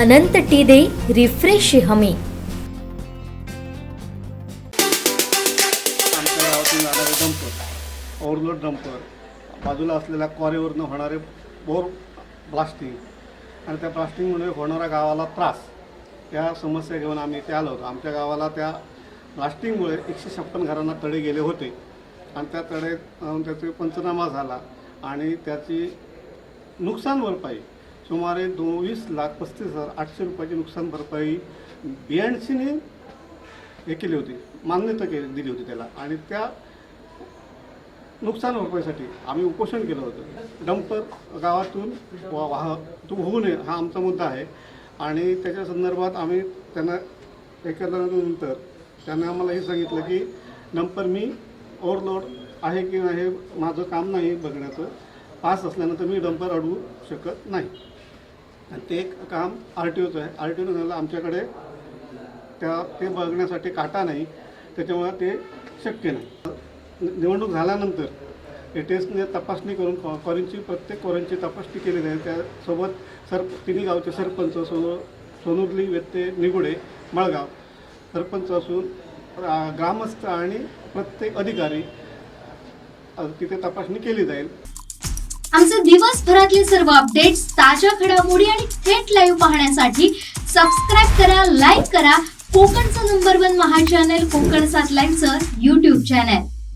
अनंत T दे refresh हमी। आमच्या गावातून जाणारे डंपर, ओव्हरलोड डंपर, बाजूला असलेल्या क्वारीवरनं होणारे बोर ब्लास्टिंग आणि त्या ब्लास्टिंगमुळे होणारा गावाला त्रास, या समस्या घेऊन आम्ही इथे आलो होतो। आमच्या गावाला त्या ब्लास्टिंगमुळे 156 घरांना तडे गेले होते आणि त्या तडे त्याचे पंचनामा झाला आणि त्याची नुकसान भरपाई सुमारे 22,35,800 रुपयाची नुकसान भरपाई BNCने हे केली होती, मान्यता दिली होती त्याला। आणि त्या नुकसान भरपाईसाठी आम्ही उपोषण केलं होतं। डंपर गावातून होऊ नये हा आमचा मुद्दा आहे आणि त्याच्या संदर्भात आम्ही त्यांना केल्यानंतर त्यांनी आम्हाला हे सांगितलं की डंपर मी ओव्हरलोड आहे की नाही माझं काम नाही बघण्याचं, पास असल्यानंतर मी डंपर अडवू शकत नाही। आणि ते काम RTOचं आहे। RTOनं झालं आमच्याकडे ते बघण्यासाठी काटा नाही, त्याच्यामुळे ते शक्य नाही। निवडणूक झाल्यानंतर हे टेस्टने तपासणी करून प्रत्येक क्वारींची तपासणी केलेली आहे। त्यासोबत तिन्ही गावचे सरपंच, सोनुर्ली, वेत्ते, निगुडे, मळगाव सरपंच असून ग्रामस्थ आणि प्रत्येक अधिकारी तिथे तपासणी केली जाईल। आमचे दिवसभरातले सर्व अपडेट्स, ताज्या घडामोडी आणि थेट लाईव्ह पाहण्यासाठी सबस्क्राईब करा, लाईक करा कोकणचं नंबर 1 महा चॅनल कोकणसाद लाईव्हचं YouTube चॅनल।